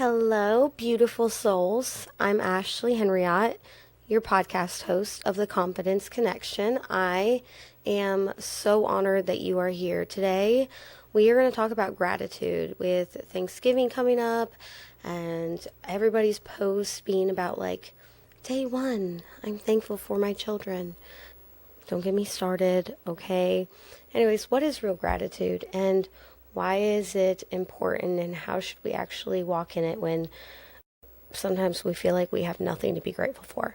Hello, beautiful souls. I'm Ashley Henriette, your podcast host of the Confidence Connection. I am so honored that you are here today. We are going to talk about gratitude with Thanksgiving coming up and everybody's posts being about day one, I'm thankful for my children. Don't get me started, okay? Anyways, what is real gratitude and why is it important and how should we actually walk in it when sometimes we feel like we have nothing to be grateful for?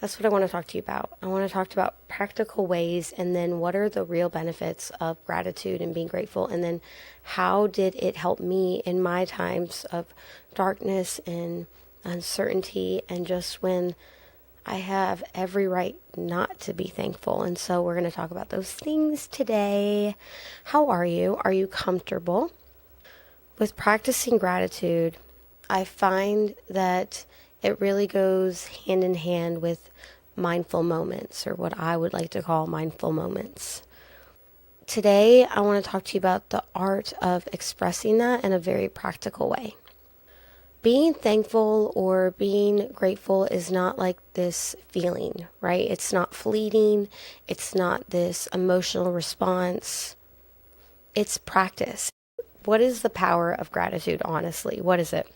That's what I want to talk to you about. I want to talk about practical ways and then what are the real benefits of gratitude and being grateful, and then how did it help me in my times of darkness and uncertainty and just when I have every right not to be thankful. And so we're going to talk about those things today. How are you? Are you comfortable? With practicing gratitude, I find that it really goes hand in hand with mindful moments, or what I would like to call mindful moments. Today, I want to talk to you about the art of expressing that in a very practical way. Being thankful or being grateful is not like this feeling, right? It's not fleeting. It's not this emotional response. It's practice. What is the power of gratitude, honestly? What is it?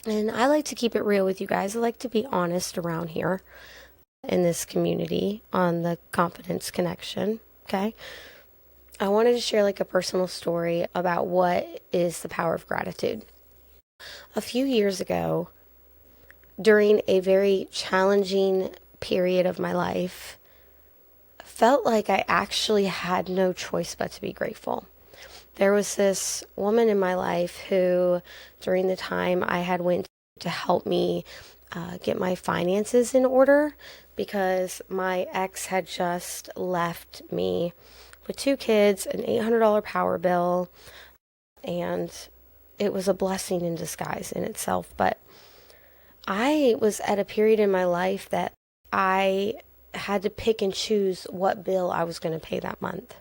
And I like to keep it real with you guys. I like to be honest around here in this community on the Confidence Connection, okay? I wanted to share a personal story about what is the power of gratitude. A few years ago, during a very challenging period of my life, I felt like I actually had no choice but to be grateful. There was this woman in my life who, during the time I had went to help me get my finances in order, because my ex had just left me with 2 kids, an $800 power bill, and it was a blessing in disguise in itself. But I was at a period in my life that I had to pick and choose what bill I was going to pay that month.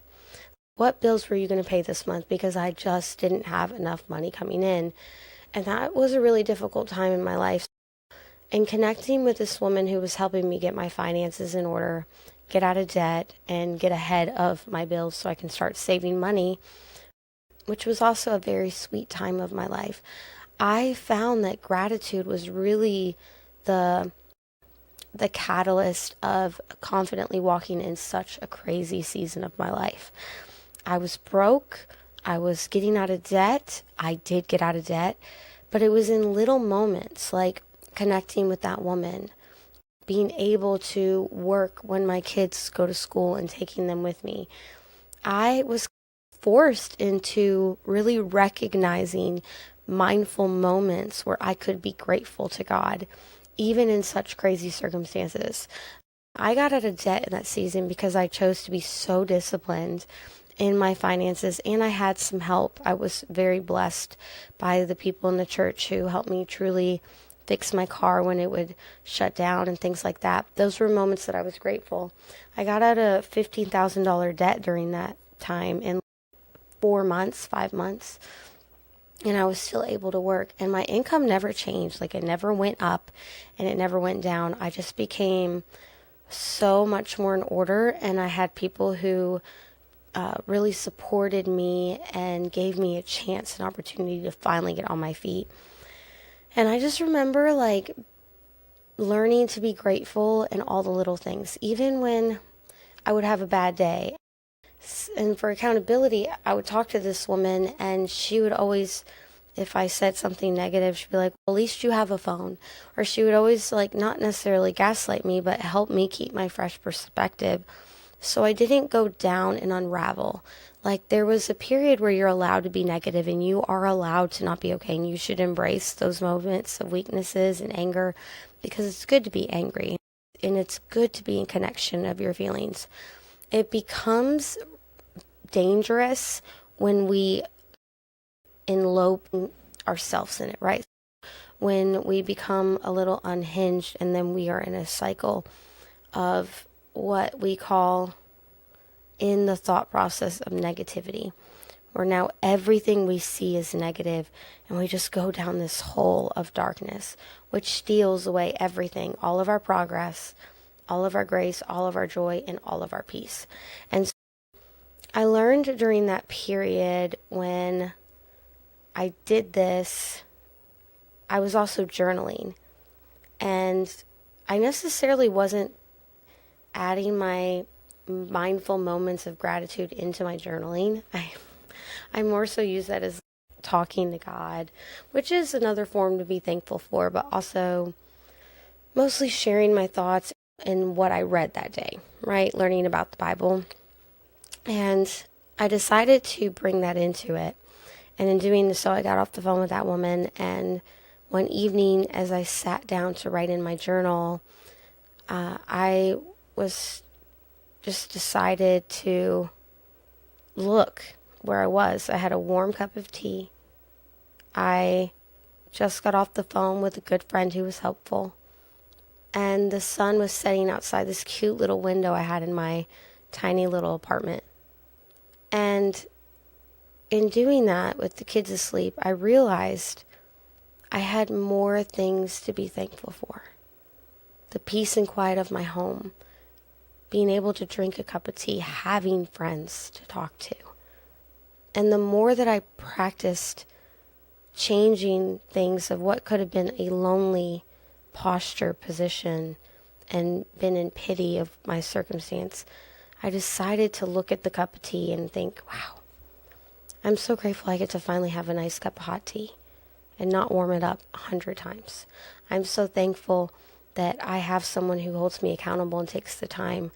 What bills were you going to pay this month? Because I just didn't have enough money coming in. And that was a really difficult time in my life. And connecting with this woman who was helping me get my finances in order, get out of debt, and get ahead of my bills so I can start saving money, which was also a very sweet time of my life, I found that gratitude was really the catalyst of confidently walking in such a crazy season of my life. I was broke. I was getting out of debt. I did get out of debt, but it was in little moments like connecting with that woman, being able to work when my kids go to school and taking them with me. I was forced into really recognizing mindful moments where I could be grateful to God, even in such crazy circumstances. I got out of debt in that season because I chose to be so disciplined in my finances, and I had some help. I was very blessed by the people in the church who helped me truly fix my car when it would shut down and things like that. Those were moments that I was grateful. I got out of $15,000 debt during that time in 4 months, 5 months, and I was still able to work, and my income never changed. It never went up and it never went down. I just became so much more in order, and I had people who really supported me and gave me a chance, an opportunity to finally get on my feet. And I just remember learning to be grateful in all the little things, even when I would have a bad day. And for accountability, I would talk to this woman, and she would always, if I said something negative, she'd be like, well, at least you have a phone. Or she would always not necessarily gaslight me, but help me keep my fresh perspective so I didn't go down and unravel. There was a period where you're allowed to be negative and you are allowed to not be okay, and you should embrace those moments of weaknesses and anger, because it's good to be angry and it's good to be in connection of your feelings. It becomes dangerous when we enlope ourselves in it, right? When we become a little unhinged, and then we are in a cycle of what we call in the thought process of negativity, where now everything we see is negative and we just go down this hole of darkness, which steals away everything, all of our progress, all of our grace, all of our joy, and all of our peace. And so I learned during that period when I did this, I was also journaling. And I necessarily wasn't adding my mindful moments of gratitude into my journaling. I more so use that as talking to God, which is another form to be thankful for, but also mostly sharing my thoughts and what I read that day, right? Learning about the Bible. And I decided to bring that into it. And in doing so, I got off the phone with that woman, and one evening as I sat down to write in my journal, I was just decided to look where I was. I had a warm cup of tea. I just got off the phone with a good friend who was helpful. And the sun was setting outside this cute little window I had in my tiny little apartment. And in doing that with the kids asleep, I realized I had more things to be thankful for. The peace and quiet of my home, being able to drink a cup of tea, having friends to talk to. And the more that I practiced changing things of what could have been a lonely posture, position, and been in pity of my circumstance, I decided to look at the cup of tea and think, wow, I'm so grateful I get to finally have a nice cup of hot tea and not warm it up 100 times. I'm so thankful that I have someone who holds me accountable and takes the time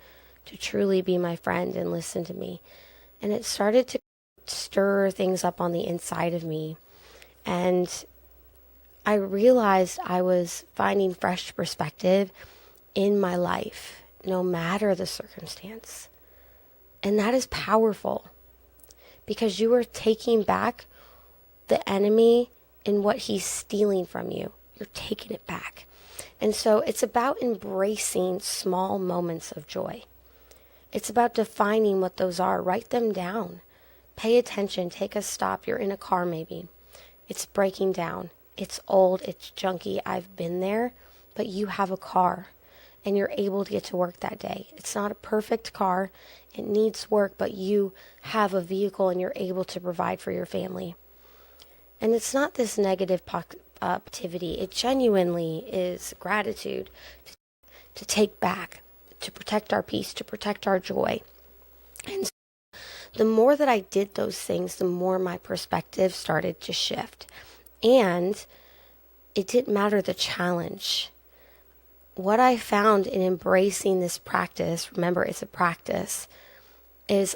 to truly be my friend and listen to me. And it started to stir things up on the inside of me. And I realized I was finding fresh perspective in my life, no matter the circumstance. And that is powerful, because you are taking back the enemy and what he's stealing from you. You're taking it back. And so it's about embracing small moments of joy. It's about defining what those are. Write them down. Pay attention. Take a stop. You're in a car maybe. It's breaking down. It's old. It's junky. I've been there. But you have a car and you're able to get to work that day. It's not a perfect car. It needs work, but you have a vehicle and you're able to provide for your family. And it's not this negative positivity. It genuinely is gratitude to take back, to protect our peace, to protect our joy. And so the more that I did those things, the more my perspective started to shift. And it didn't matter the challenge. What I found in embracing this practice, remember it's a practice, is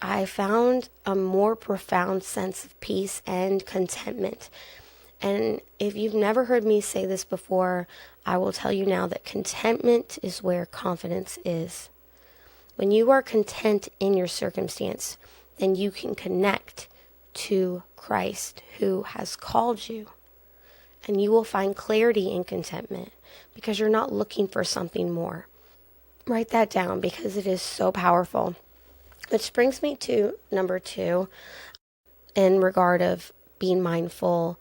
I found a more profound sense of peace and contentment. And if you've never heard me say this before, I will tell you now that contentment is where confidence is. When you are content in your circumstance, then you can connect to Christ who has called you. And you will find clarity in contentment because you're not looking for something more. Write that down because it is so powerful. Which brings me to number 2 in regard of being mindful,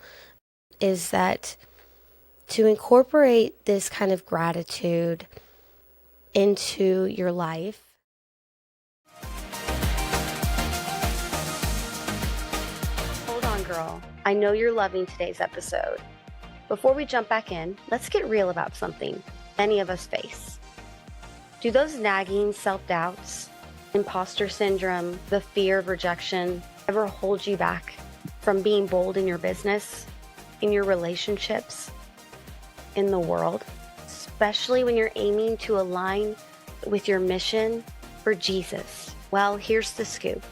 is that to incorporate this kind of gratitude into your life. Hold on, girl. I know you're loving today's episode. Before we jump back in, let's get real about something many of us face. Do those nagging self-doubts, imposter syndrome, the fear of rejection ever hold you back from being bold in your business, in your relationships, in the world, especially when you're aiming to align with your mission for Jesus? Well, here's the scoop.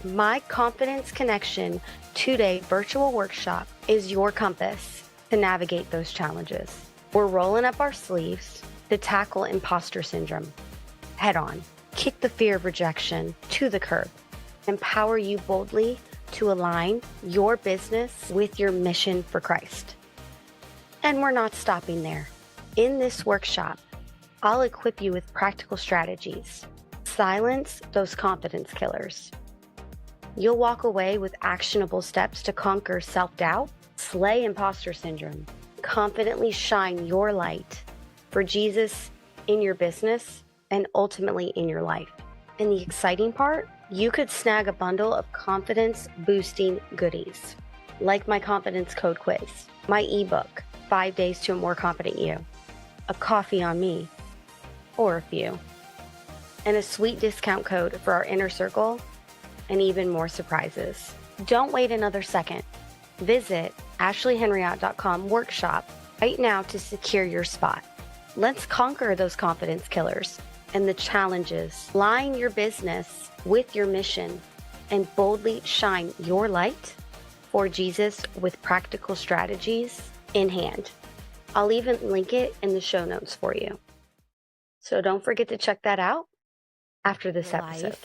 My Confidence Connection 2-day virtual workshop is your compass to navigate those challenges. We're rolling up our sleeves to tackle imposter syndrome head on, kick the fear of rejection to the curb, empower you boldly to align your business with your mission for Christ. And we're not stopping there. In this workshop, I'll equip you with practical strategies, silence those confidence killers. You'll walk away with actionable steps to conquer self-doubt, slay imposter syndrome, confidently shine your light for Jesus in your business and ultimately in your life. And the exciting part, you could snag a bundle of confidence-boosting goodies, like my confidence code quiz, my ebook, 5 Days to a More Confident You, a coffee on me, or a few, and a sweet discount code for our inner circle, and even more surprises. Don't wait another second. Visit ashleyhenriott.com workshop right now to secure your spot. Let's conquer those confidence killers and the challenges. Align your business with your mission and boldly shine your light for Jesus with practical strategies in hand. I'll even link it in the show notes for you. So don't forget to check that out after this episode.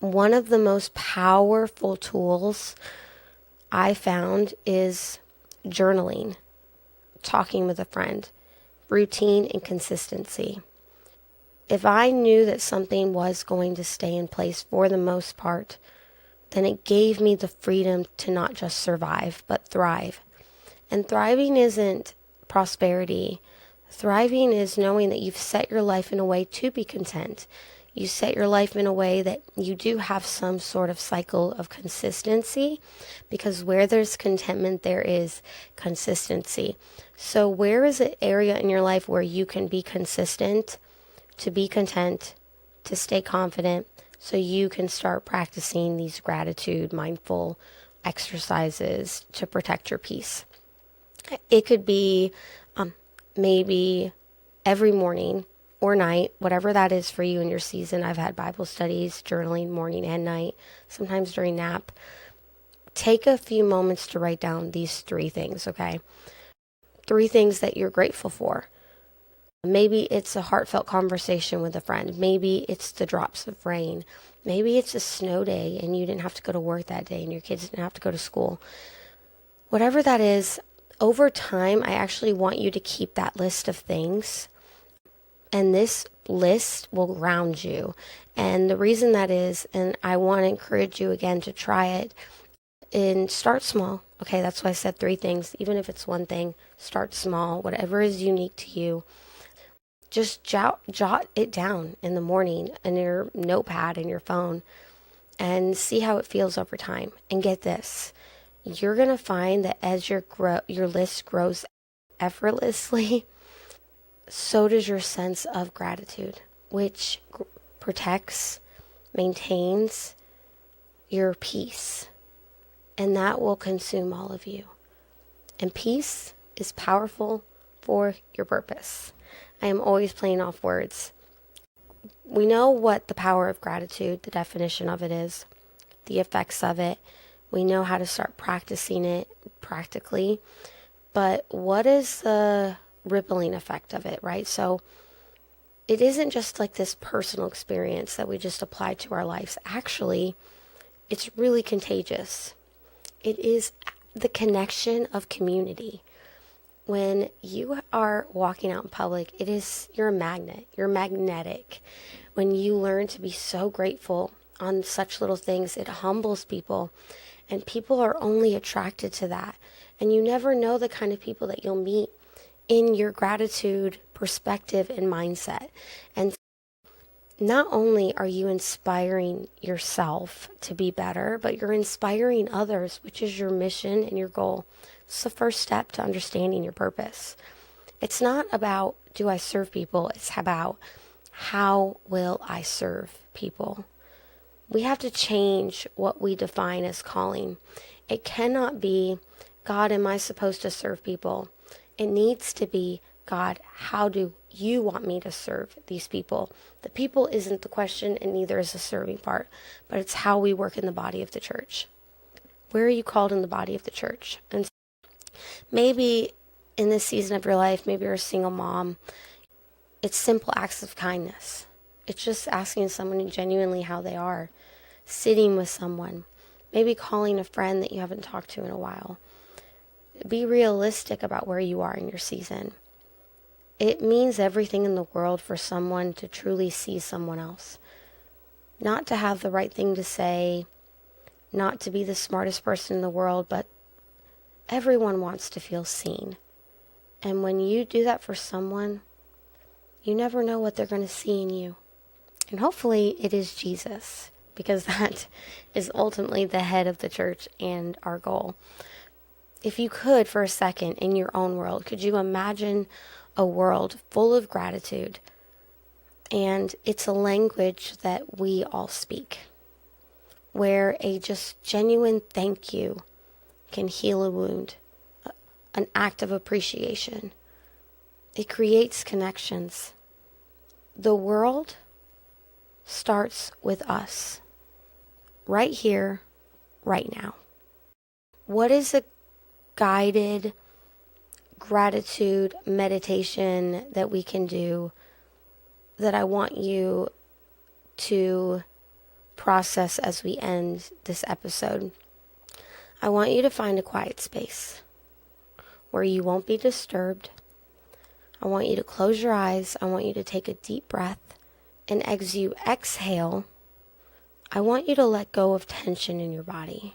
One of the most powerful tools I found is journaling, talking with a friend, routine and consistency. If I knew that something was going to stay in place for the most part, then it gave me the freedom to not just survive, but thrive. And thriving isn't prosperity. Thriving is knowing that you've set your life in a way to be content. You set your life in a way that you do have some sort of cycle of consistency, because where there's contentment, there is consistency. So where is an area in your life where you can be consistent, to be content, to stay confident, so you can start practicing these gratitude, mindful exercises to protect your peace? It could be maybe every morning or night, whatever that is for you in your season. I've had Bible studies, journaling morning and night, sometimes during nap. Take a few moments to write down these 3 things, okay? 3 things that you're grateful for. Maybe it's a heartfelt conversation with a friend. Maybe it's the drops of rain. Maybe it's a snow day and you didn't have to go to work that day and your kids didn't have to go to school. Whatever that is, over time, I actually want you to keep that list of things. And this list will ground you. And the reason that is, and I want to encourage you again to try it, and start small. Okay, that's why I said 3 things. Even if it's 1 thing, start small. Whatever is unique to you. Just jot it down in the morning in your notepad in your phone and see how it feels over time. And get this, you're going to find that as your list grows effortlessly, so does your sense of gratitude, which protects, maintains your peace. And that will consume all of you. And peace is powerful for your purpose. I am always playing off words. We know what the power of gratitude, the definition of it is, the effects of it. We know how to start practicing it practically. But what is the rippling effect of it, right? So it isn't just like this personal experience that we just apply to our lives. Actually, it's really contagious. It is the connection of community. When you are walking out in public, you're a magnet. You're magnetic. When you learn to be so grateful on such little things, it humbles people. And people are only attracted to that. And you never know the kind of people that you'll meet in your gratitude perspective and mindset. And not only are you inspiring yourself to be better, but you're inspiring others, which is your mission and your goal. It's the first step to understanding your purpose. It's not about, do I serve people? It's about, how will I serve people? We have to change what we define as calling. It cannot be, God, am I supposed to serve people? It needs to be, God, how do you want me to serve these people? The people isn't the question, and neither is the serving part, but it's how we work in the body of the church. Where are you called in the body of the church? And maybe in this season of your life, maybe you're a single mom, it's simple acts of kindness. It's just asking someone genuinely how they are, sitting with someone, maybe calling a friend that you haven't talked to in a while. Be realistic about where you are in your season. It means everything in the world for someone to truly see someone else. Not to have the right thing to say, not to be the smartest person in the world, but everyone wants to feel seen. And when you do that for someone, you never know what they're going to see in you. And hopefully it is Jesus, because that is ultimately the head of the church and our goal. If you could, for a second, in your own world, could you imagine a world full of gratitude? And it's a language that we all speak, where a just genuine thank you can heal a wound, an act of appreciation. It creates connections. The world starts with us, right here, right now. What is a guided gratitude meditation that we can do that I want you to process as we end this episode? I want you to find a quiet space where you won't be disturbed. I want you to close your eyes. I want you to take a deep breath. And as you exhale, I want you to let go of tension in your body.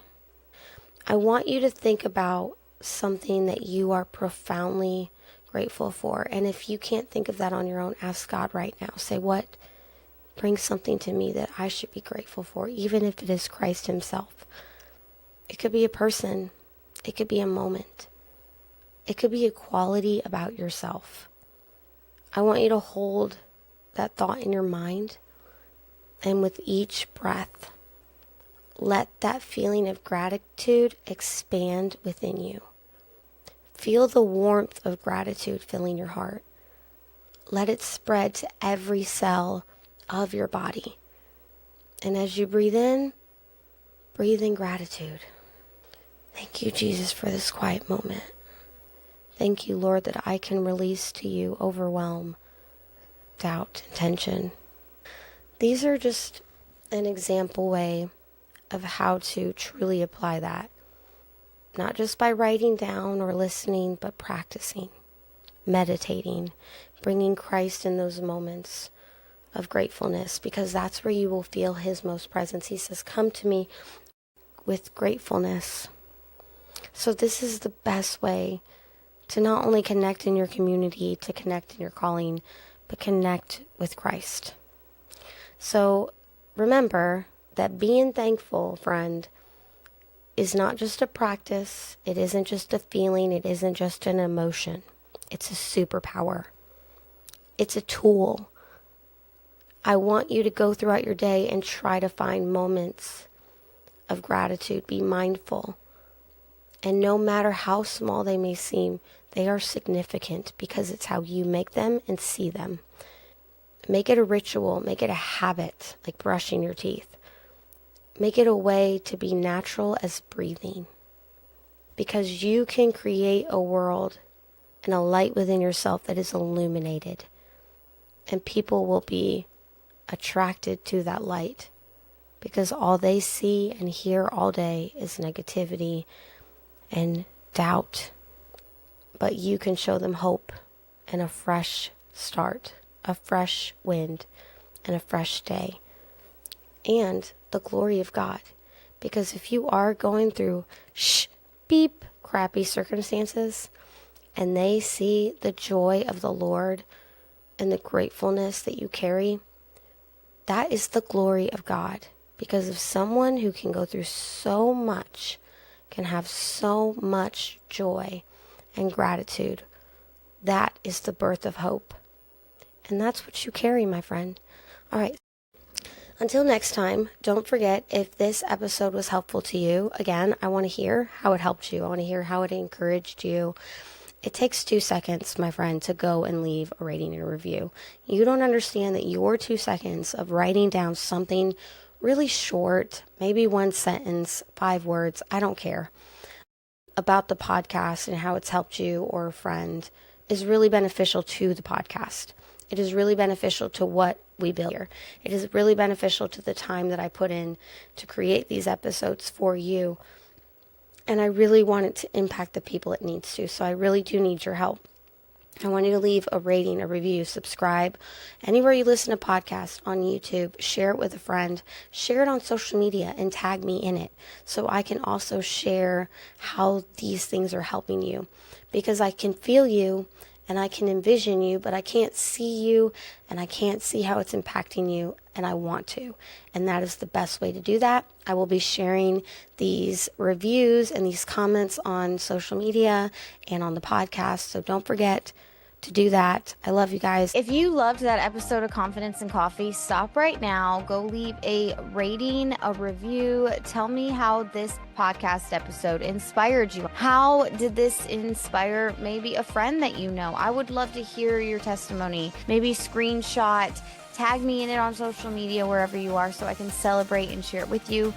I want you to think about something that you are profoundly grateful for. And if you can't think of that on your own, ask God right now. Say, what brings something to me that I should be grateful for, even if it is Christ himself? It could be a person. It could be a moment. It could be a quality about yourself. I want you to hold that thought in your mind, and with each breath, let that feeling of gratitude expand within you. Feel the warmth of gratitude filling your heart. Let it spread to every cell of your body. And as you breathe in gratitude. Thank you, Jesus, for this quiet moment. Thank you, Lord, that I can release to you overwhelm, doubt, and tension. These are just an example way of how to truly apply that. Not just by writing down or listening, but practicing, meditating, bringing Christ in those moments of gratefulness, because that's where you will feel his most presence. He says, come to me with gratefulness. So this is the best way to not only connect in your community, to connect in your calling, but connect with Christ. So remember that being thankful, friend, is not just a practice. It isn't just a feeling. It isn't just an emotion. It's a superpower. It's a tool. I want you to go throughout your day and try to find moments of gratitude. Be mindful. And no matter how small they may seem, they are significant because it's how you make them and see them. Make it a ritual. Make it a habit, like brushing your teeth. Make it a way to be natural as breathing. Because you can create a world and a light within yourself that is illuminated. And people will be attracted to that light. Because all they see and hear all day is negativity and doubt. But you can show them hope and a fresh start, a fresh wind, and a fresh day. And the glory of God. Because if you are going through crappy circumstances, and they see the joy of the Lord and the gratefulness that you carry, that is the glory of God. Because if someone who can go through so much can have so much joy and gratitude, that is the birth of hope. And that's what you carry, my friend. All right. Until next time, don't forget, if this episode was helpful to you, again, I want to hear how it helped you. I want to hear how it encouraged you. It takes 2 seconds, my friend, to go and leave a rating and a review. You don't understand that your 2 seconds of writing down something really short, maybe 1 sentence, 5 words, I don't care, about the podcast and how it's helped you or a friend is really beneficial to the podcast. It is really beneficial to what we build here. It is really beneficial to the time that I put in to create these episodes for you. And I really want it to impact the people it needs to. So I really do need your help. I want you to leave a rating, a review, subscribe. Anywhere you listen to podcasts on YouTube, share it with a friend, share it on social media and tag me in it so I can also share how these things are helping you. Because I can feel you and I can envision you, but I can't see you and I can't see how it's impacting you, and I want to. And that is the best way to do that. I will be sharing these reviews and these comments on social media and on the podcast, so don't forget to do that. I love you guys. If you loved that episode of Confidence and Coffee, stop right now. Go leave a rating, a review. Tell me how this podcast episode inspired you. How did this inspire maybe a friend that you know? I would love to hear your testimony. Maybe screenshot, tag me in it on social media, wherever you are, so I can celebrate and share it with you.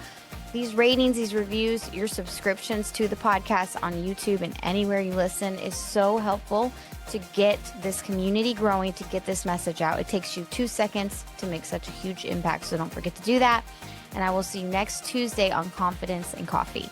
These ratings, these reviews, your subscriptions to the podcast on YouTube and anywhere you listen is so helpful to get this community growing, to get this message out. It takes you 2 seconds to make such a huge impact, so don't forget to do that. And I will see you next Tuesday on Confidence and Coffee.